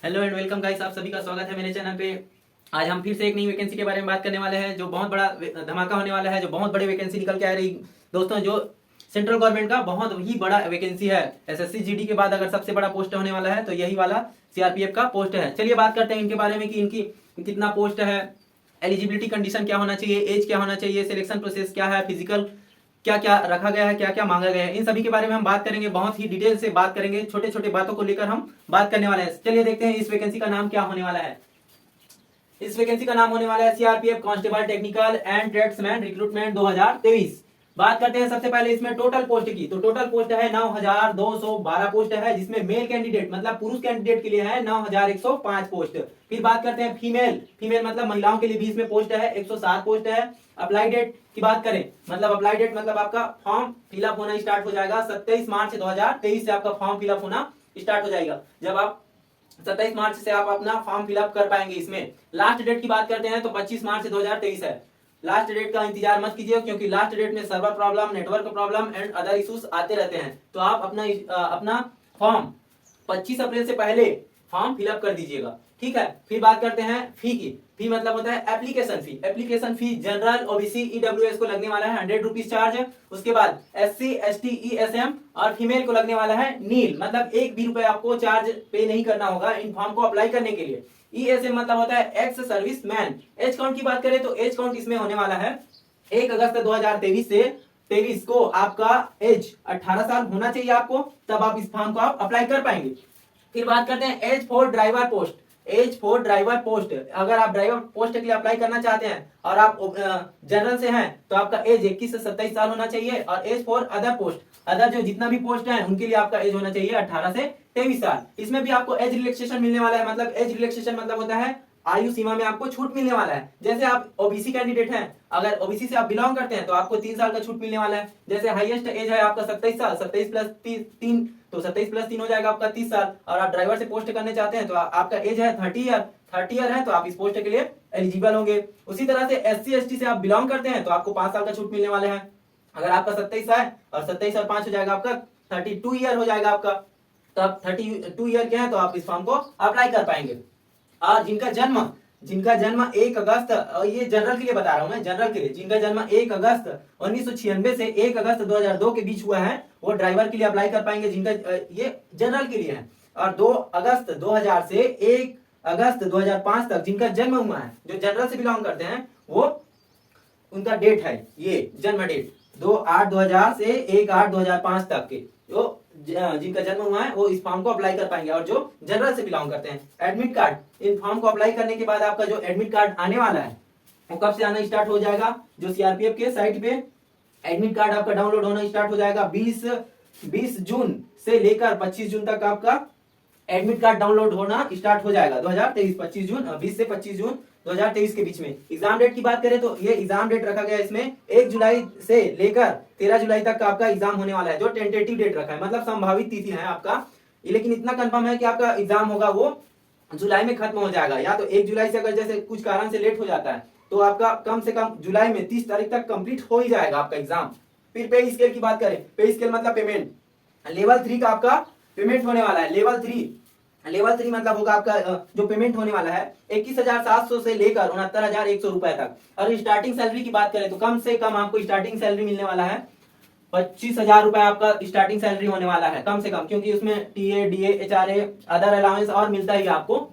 Hello and welcome guys, आप सभी का स्वागत है मेरे चैनल पे। आज हम फिर से एक नई वैकेंसी के बारे में बात करने वाले हैं जो बहुत बड़ा धमाका होने वाला है, जो बहुत बड़ी वैकेंसी निकल के आ रही दोस्तों, जो सेंट्रल गवर्नमेंट का बहुत ही बड़ा वैकेंसी है। एसएससी जीडी के बाद अगर सबसे बड़ा पोस्ट होने वाला है तो यही वाला सीआरपीएफ का पोस्ट है। चलिए बात करते हैं इनके बारे में कि इनकी कितना पोस्ट है, एलिजिबिलिटी कंडीशन क्या होना चाहिए, एज क्या होना चाहिए, सिलेक्शन प्रोसेस क्या है, फिजिकल क्या क्या रखा गया है, क्या क्या मांगा गया है, इन सभी के बारे में हम बात करेंगे। बहुत ही डिटेल से बात करेंगे, छोटे छोटे बातों को लेकर हम बात करने वाले हैं। चलिए देखते हैं इस वैकेंसी का नाम क्या होने वाला है। इस वैकेंसी का नाम होने वाला है CRPF constable technical and tradesman recruitment 2023। बात करते हैं सबसे पहले इसमें टोटल पोस्ट की। तो टोटल पोस्ट है 9212 पोस्ट है, जिसमें मेल कैंडिडेट मतलब पुरुष कैंडिडेट के लिए है 9105 पोस्ट। फिर बात करते हैं फीमेल, फीमेल मतलब महिलाओं के लिए भी इसमें पोस्ट है 107 पोस्ट है। अप्लाई डेट की बात करें, मतलब अप्लाई डेट मतलब आपका फॉर्म फिलअप होना स्टार्ट हो जाएगा 27 मार्च 2023 से आपका फॉर्म फिलअप होना स्टार्ट हो जाएगा। जब आप 27 मार्च से आप अपना फॉर्म फिलअप कर पाएंगे। इसमें लास्ट डेट की बात करते हैं तो 25 मार्च 2023 है। लास्ट डेट का इंतजार मत कीजिए, क्योंकि लास्ट डेट में server problem, network problem and other issues आते रहते हैं। तो आप अपना फॉर्म 25 अप्रैल से पहले फॉर्म फिलअप कर दीजिएगा, ठीक है। फिर बात करते हैं फी की। फी मतलब होता है application fee. Application fee general, OBC, EWS को लगने वाला है 100 रुपीज चार्ज है। उसके बाद एससी, एसटी, ईएसएम और फीमेल को लगने वाला है नील, मतलब एक भी रुपए आपको चार्ज पे नहीं करना होगा इन फॉर्म को अप्लाई करने के लिए। ईएसएम मतलब होता है ex service man. Age count की बात करें तो एज काउंट इसमें होने वाला है 1 अगस्त 2023 से 23 को आपका एज 18 साल होना चाहिए आपको, तब आप इस फॉर्म को आप अप्लाई कर पाएंगे। फिर बात करते हैं age for driver post. Age for driver post, अगर आप ड्राइवर पोस्ट के लिए अप्लाई करना चाहते हैं और आप जनरल से हैं तो आपका एज 21 से 27 साल होना चाहिए। और age for other post, other जो जितना भी पोस्ट है उनके लिए आपका एज होना चाहिए 18 से 23 साल। इसमें भी आपको एज रिलैक्सेशन मिलने वाला है। मतलब एज रिलैक्सेशन मतलब होता है आयु सीमा में आपको छूट मिलने वाला है। जैसे आप ओबीसी कैंडिडेट हैं, अगर ओबीसी से आप बिलोंग करते हैं तो आपको 3 साल का छूट मिलने वाला है। जैसे हाईएस्ट एज है आपका 27 साल, 27 प्लस 3 तो 27 प्लस 3 हो जाएगा आपका 30 साल। और आप ड्राइवर से पोस्ट करने चाहते हैं तो आपका एज है 30 ईयर है, तो आप इस पोस्ट के लिए एलिजिबल होंगे। उसी तरह से एससी एसटी से आप बिलोंग करते हैं तो आपको 5 साल का छूट मिलने वाले हैं। अगर आपका 27 है और 27 और 5 हो जाएगा आपका 32 ईयर हो जाएगा आपका, तो आप 32 ईयर के हैं तो आप इस फॉर्म को अप्लाई कर पाएंगे। और जिनका जन्म 1 अगस्त, ये जनरल के लिए बता रहा हूं मैं, जनरल के लिए जिनका जन्म 1 अगस्त 1996 से 1 अगस्त 2002 के बीच हुआ है वो ड्राइवर के लिए अप्लाई कर पाएंगे, जिनका ये जनरल के लिए है। और 2 अगस्त 2000 से 1 अगस्त 2005 तक जिनका जन्म हुआ है, जो जनरल से बिलोंग करते हैं, वो उनका डेट है ये जन्म डेट 2/8/2000 से 1/8/2005 तक के जो जिनका जन्म हुआ है वो इस फॉर्म को अप्लाई कर पाएंगे। और जो जनरल से बिलोंग करते हैं, एडमिट कार्ड, इन फॉर्म को अप्लाई करने के बाद आपका जो एडमिट कार्ड आने वाला है वो कब से आना स्टार्ट हो जाएगा, जो सीआरपीएफ के साइट पे एडमिट कार्ड आपका डाउनलोड होना स्टार्ट हो जाएगा 20 जून से लेकर 25 जून तक आपका एडमिट कार्ड डाउनलोड होना स्टार्ट हो जाएगा 2023 25 जून 20 से 25 जून 2023 के बीच में। एग्जाम डेट की बात करें तो ये एग्जाम डेट रखा गया है इसमें 1 जुलाई से लेकर 13 जुलाई तक का आपका एग्जाम होने वाला है, जो टेंटेटिव डेट रखा है, मतलब संभावित तिथि है आपका। लेकिन इतना कंफर्म है कि आपका एग्जाम होगा वो जुलाई में खत्म हो जाएगा, या तो 1 जुलाई से अगर जैसे कुछ कारण से लेट हो जाता है तो आपका कम से कम जुलाई में 30 तारीख तक कंप्लीट हो ही जाएगा आपका एग्जाम। फिर पे स्केल की बात करें, पे स्केल मतलब पेमेंट, लेवल 3 का आपका पेमेंट होने वाला है। लेवल 3 मतलब होगा आपका जो पेमेंट होने वाला है 21,700 से लेकर 69,100 रुपए तक। और स्टार्टिंग सैलरी की बात करें तो कम से कम आपको स्टार्टिंग सैलरी मिलने वाला है 25,000 रुपए आपका स्टार्टिंग सैलरी होने वाला है, कम से कम, क्योंकि उसमें TA, DA, HRA, other allowance और मिलता ही आपको।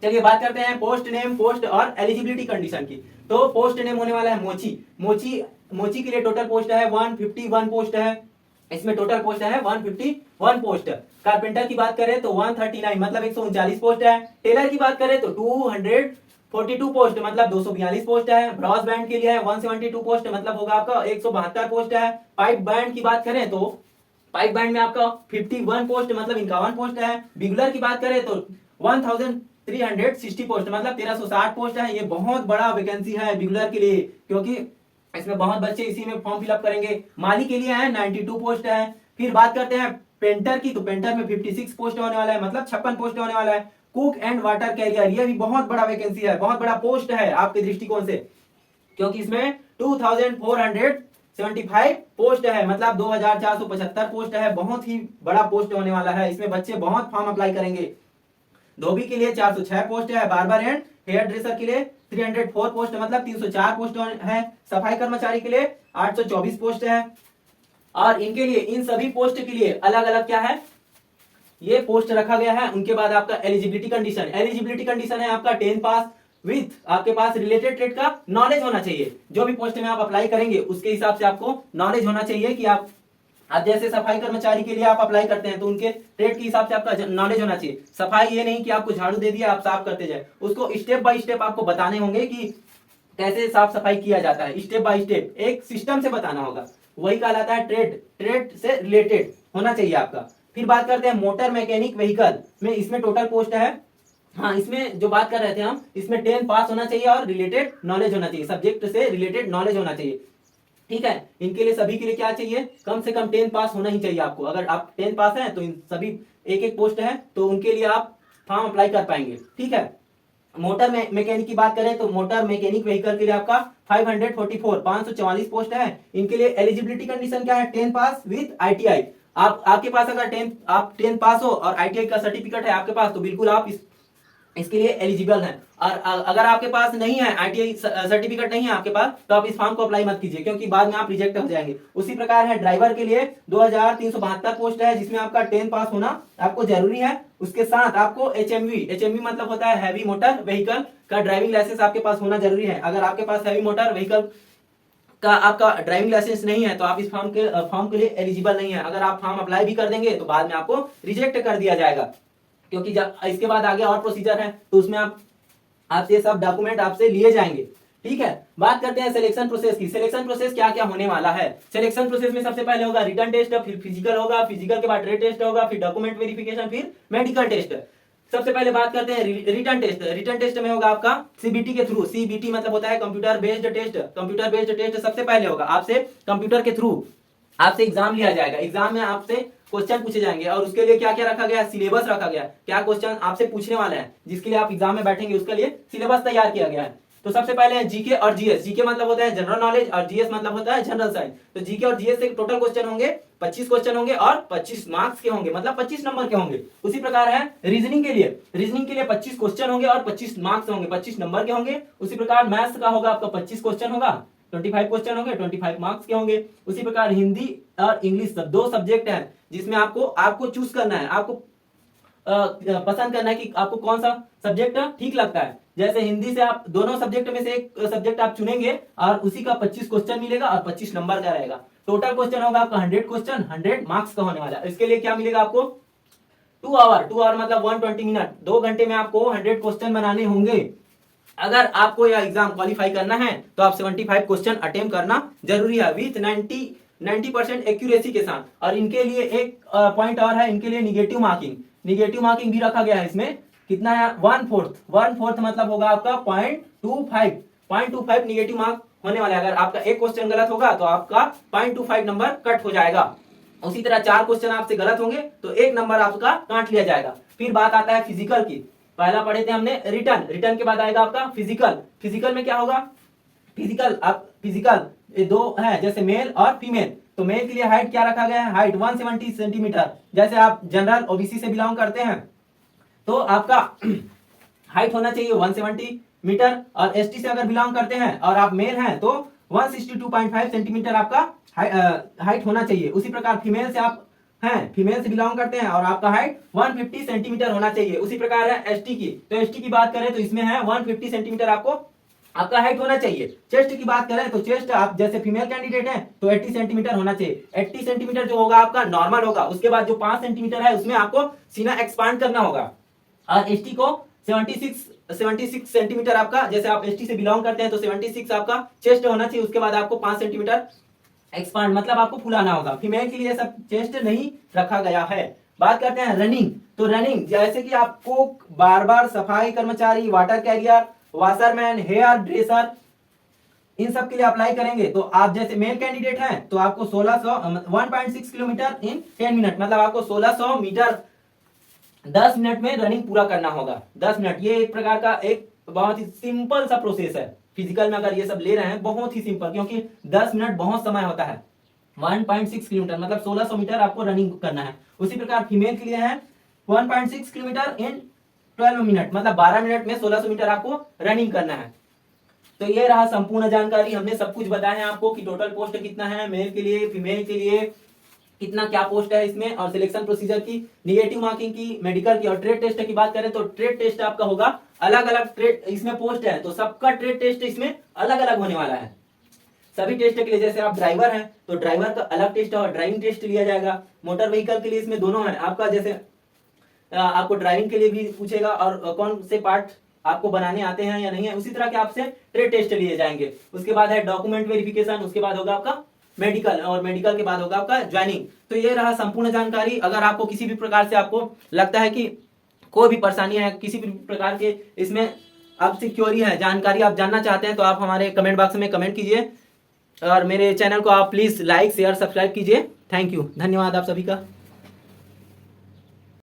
चलिए बात करते हैं पोस्ट नेम, पोस्ट और एलिजिबिलिटी कंडीशन की। तो पोस्ट नेम होने वाला है मोची के लिए टोटल पोस्ट है 151 पोस्ट है। इसमें टोटल पोस्ट है 151 पोस्ट। कारपेंटर की बात करें तो 139 मतलब 139 पोस्ट है। टेलर की बात करें तो 242 पोस्ट मतलब 242 पोस्ट है। ब्रॉस बैंड के लिए है 172 पोस्ट मतलब होगा आपका 172 पोस्ट है। पाइप बैंड की बात करें तो पाइप बैंड में आपका 51 पोस्ट मतलब 51 पोस्ट है। बिगुलर की बात करें तो 1360 पोस्ट मतलब 1360 पोस्ट है। ये बहुत बड़ा वैकेंसी है बिगुलर के लिए, क्योंकि इसमें बहुत बच्चे इसी में फॉर्म फिलअप करेंगे। माली के लिए है 92 पोस्ट है। फिर बात करते हैं पेंटर की, तो पेंटर में 56 पोस्ट होने वाला है, मतलब 56 पोस्ट होने वाला है। कुक एंड वाटर कैरियर, ये भी बहुत बड़ा वैकेंसी है, बहुत बड़ा पोस्ट है आपके दृष्टिकोण से, क्योंकि इसमें 2475 पोस्ट है, मतलब 2475 पोस्ट है। बहुत ही बड़ा पोस्ट होने वाला है, इसमें बच्चे बहुत फॉर्म अप्लाई करेंगे। धोबी के लिए 406 पोस्ट है, बार्बर एंड हेयर ड्रेसर के लिए 304 पोस्ट है, मतलब 304 पोस्ट है। सफाई कर्मचारी के लिए 824 पोस्ट है। और इनके लिए, इन सभी पोस्ट के लिए अलग अलग क्या है, ये पोस्ट रखा गया है। उनके बाद आपका एलिजिबिलिटी कंडीशन, एलिजिबिलिटी कंडीशन है आपका 10 पास विथ आपके पास रिलेटेड ट्रेड का नॉलेज होना चाहिए। जो भी पोस्ट में आप अप्लाई करेंगे उसके हिसाब से आपको नॉलेज होना चाहिए कि आप जैसे सफाई कर्मचारी के लिए आप अप्लाई करते हैं तो उनके ट्रेड के हिसाब से आपका नॉलेज होना चाहिए। सफाई ये नहीं कि आपको झाड़ू दे दिया आप साफ करते जाए, उसको स्टेप बाय स्टेप आपको बताने होंगे कि कैसे साफ सफाई किया जाता है, स्टेप बाय स्टेप एक सिस्टम से बताना होगा, वही कहलाता है ट्रेड। ट्रेड से रिलेटेड होना चाहिए आपका। फिर बात करते हैं मोटर मैकेनिक व्हीकल में, इसमें टोटल पोस्ट है, हाँ इसमें जो बात कर रहे थे हम, इसमें 10 पास होना चाहिए और रिलेटेड नॉलेज होना चाहिए, सब्जेक्ट से रिलेटेड नॉलेज होना चाहिए। ठीक है, इनके लिए सभी के लिए क्या चाहिए, कम से कम 10 पास होना ही चाहिए आपको। अगर आप 10 पास हैं तो इन सभी एक एक पोस्ट है तो उनके लिए आप फॉर्म अप्लाई कर पाएंगे। ठीक है, मोटर मैकेनिक की बात करें तो मोटर मैकेनिक व्हीकल के लिए आपका 544 पोस्ट है। इनके लिए एलिजिबिलिटी कंडीशन क्या है, 10 पास विद ITI। आपके पास अगर 10 पास हो और ITI का सर्टिफिकेट है आपके पास तो बिल्कुल आप इसके लिए एलिजिबल हैं। और अगर आपके पास नहीं है, ITI सर्टिफिकेट नहीं है आपके पास, तो आप इस फॉर्म को अप्लाई मत कीजिए क्योंकि बाद में आप रिजेक्ट हो जाएंगे। उसी प्रकार है ड्राइवर के लिए 2372 पोस्ट है, जिसमें आपका 10 पास होना आपको जरूरी है। उसके साथ आपको HMV मतलब होता है हैवी मोटर व्हीकल का ड्राइविंग लाइसेंस आपके पास होना जरूरी है। अगर आपके पास हैवी मोटर व्हीकल का आपका ड्राइविंग लाइसेंस नहीं है तो आप इस फॉर्म के लिए एलिजिबल नहीं है। अगर आप फॉर्म अप्लाई भी कर देंगे तो बाद में आपको रिजेक्ट कर दिया जाएगा, क्योंकि जब इसके बाद आगे और प्रोसीजर है तो उसमें आपसे सब डॉक्यूमेंट आपसे लिए जाएंगे। ठीक है, बात करते हैं सिलेक्शन प्रोसेस की। सिलेक्शन प्रोसेस क्या क्या होने वाला है। सिलेक्शन प्रोसेस में सबसे पहले होगा रिटन टेस्ट, फिर फिजिकल होगा, फिजिकल के बाद ट्रेड टेस्ट होगा, फिर डॉक्यूमेंट वेरिफिकेशन, फिर मेडिकल टेस्ट। सबसे पहले बात करते हैं रिटन टेस्ट। रिटन टेस्ट में होगा आपका CBT के थ्रू, CBT मतलब होता है computer based test. Computer based test सबसे पहले होगा, आपसे कंप्यूटर के थ्रू आपसे एग्जाम लिया जाएगा। एग्जाम में आपसे क्वेश्चन पूछे जाएंगे और उसके लिए क्या क्या रखा गया है, सिलेबस रखा गया है, क्या क्वेश्चन आपसे पूछने वाले हैं, जिसके लिए आप एग्जाम में बैठेंगे उसके लिए सिलेबस तैयार किया गया है। तो सबसे पहले है जीके और जीएस। जीके मतलब होता है जनरल नॉलेज और जीएस मतलब होता है जनरल साइंस। तो जीके और जीएस से टोटल क्वेश्चन होंगे 25 क्वेश्चन होंगे और 25 मार्क्स के होंगे, मतलब 25 नंबर के होंगे। उसी प्रकार है रीजनिंग के लिए, 25 क्वेश्चन होंगे और 25 मार्क्स होंगे, 25 नंबर के होंगे। उसी प्रकार मैथ्स का होगा आपका 25 क्वेश्चन होगा, 25 क्वेश्चन होंगे, 25 मार्क्स के होंगे। उसी प्रकार हिंदी और इंग्लिश दो सब्जेक्ट हैं जिसमें आपको चूज करना है, आपको पसंद करना है कि आपको कौन सा सब्जेक्ट ठीक लगता है। जैसे हिंदी से आप दोनों सब्जेक्ट में से एक सब्जेक्ट आप चुनेंगे और उसी का 25 क्वेश्चन मिलेगा और 25 नंबर का रहेगा। टोटल क्वेश्चन होगा आपका 100 क्वेश्चन, 100 मार्क्स का होने वाला है। इसके लिए क्या मिलेगा आपको 2 आवर मतलब 120 मिनट, 2 घंटे में आपको 100 क्वेश्चन बनाने होंगे। अगर आपको यह एग्जाम क्वालिफाई करना है तो आप 75 क्वेश्चन अटेम्प्ट करना जरूरी है विथ 90% एक्यूरेसी के साथ। और इनके लिए एक पॉइंट और है, इनके लिए निगेटिव मार्किंग भी रखा गया है। इसमें कितना है, 1/4 मतलब होगा आपका 0.25 निगेटिव मार्क होने वाला है। अगर आपका एक क्वेश्चन गलत होगा तो आपका 0.25 नंबर कट हो जाएगा। उसी तरह 4 क्वेश्चन आपसे गलत होंगे तो 1 नंबर आपका काट लिया जाएगा। फिर बात आता है फिजिकल की। पहला पढ़े थे हमने रिटर्न के बाद आएगा आपका फिजिकल में क्या होगा, फिजिकल ये दो है, जैसे मेल और फीमेल। तो मेल के लिए हाइट क्या रखा गया है, हाइट 170 सेंटीमीटर। जैसे आप जनरल OBC से बिलोंग करते हैं तो आपका हाइट होना चाहिए 170 मीटर, और ST से अगर बिलोंग करते हैं और आप मेल हैं तो 162.5 सेंटीमीटर आपका हाइट होना चाहिए। उसी प्रकार फीमेल से आप हैं, फीमेल से बिलोंग करते हैं और आपका हाइट 150 सेंटीमीटर होना चाहिए। उसी प्रकार है ST की, तो ST की बात करें तो इसमें है 150 सेंटीमीटर आपका हाइट होना चाहिए। चेस्ट की बात करें तो चेस्ट आप जैसे फीमेल कैंडिडेट हैं तो 80 सेंटीमीटर होना चाहिए। 80 सेंटीमीटर जो होगा आपका नॉर्मल होगा। उसके बाद जो 5 सेंटीमीटर है उसमें आपको सीना एक्सपांड करना होगा। और ST को 76 सेंटीमीटर आपका, जैसे आप ST से बिलोंग करते हैं तो 76 आपका चेस्ट होना चाहिए। उसके बाद आपको 5 सेंटीमीटर एक्सपांड मतलब आपको फुलाना होगा। फीमेल के लिए सब चेस्ट नहीं रखा गया है। बात करते हैं रनिंग। तो रनिंग जैसे कि आपको बार सफाई कर्मचारी, water carrier, washerman, hairdresser, इन सब के लिए अप्लाई करेंगे तो आप जैसे मेल कैंडिडेट हैं तो आपको 1.6 किलोमीटर इन 10 मिनट, मतलब आपको 1600 मीटर 10 मिनट में रनिंग पूरा करना होगा। 10 मिनट, ये एक प्रकार का एक बहुत ही सिंपल सा प्रोसेस है। फिजिकल में अगर ये सब ले रहे हैं बहुत ही सिंपल, क्योंकि 10 मिनट बहुत समय होता है। 1.6 किलोमीटर मतलब 1600 मीटर आपको रनिंग करना है। उसी प्रकार फीमेल के लिए है 1.6 किलोमीटर इन 12 मिनट, मतलब 12 मिनट में 1600 मीटर आपको रनिंग करना है। तो ये रहा संपूर्ण जानकारी, हमने सब कुछ बताया है आपको कि टोटल पोस्ट कितना है, मेल के लिए, फीमेल के लिए कितना क्या पोस्ट है इसमें, और सिलेक्शन प्रोसीजर की, निगेटिव मार्किंग की, मेडिकल की, और ट्रेड टेस्ट की बात करें तो ट्रेड टेस्ट आपका होगा अलग अलग, ट्रेड इसमें पोस्ट है तो सबका ट्रेड टेस्ट इसमें अलग अलग होने वाला है सभी टेस्ट के लिए। जैसे आप ड्राइवर हैं तो ड्राइवर का अलग टेस्ट और ड्राइविंग टेस्ट लिया जाएगा। मोटर व्हीकल के लिए इसमें दोनों है आपका, जैसे आपको ड्राइविंग के लिए भी पूछेगा और कौन से पार्ट आपको बनाने आते हैं या नहीं है, उसी तरह के आपसे ट्रेड टेस्ट लिए जाएंगे। उसके बाद है डॉक्यूमेंट वेरिफिकेशन, उसके बाद होगा आपका मेडिकल, और मेडिकल के बाद होगा आपका ज्वाइनिंग। तो ये रहा संपूर्ण जानकारी। अगर आपको किसी भी प्रकार से आपको लगता है कि कोई भी परेशानी है, किसी भी प्रकार के इसमें आपसे क्वेरी है, जानकारी आप जानना चाहते हैं, तो आप हमारे कमेंट बॉक्स में कमेंट कीजिए और मेरे चैनल को आप प्लीज लाइक शेयर सब्सक्राइब कीजिए। थैंक यू, धन्यवाद आप सभी का।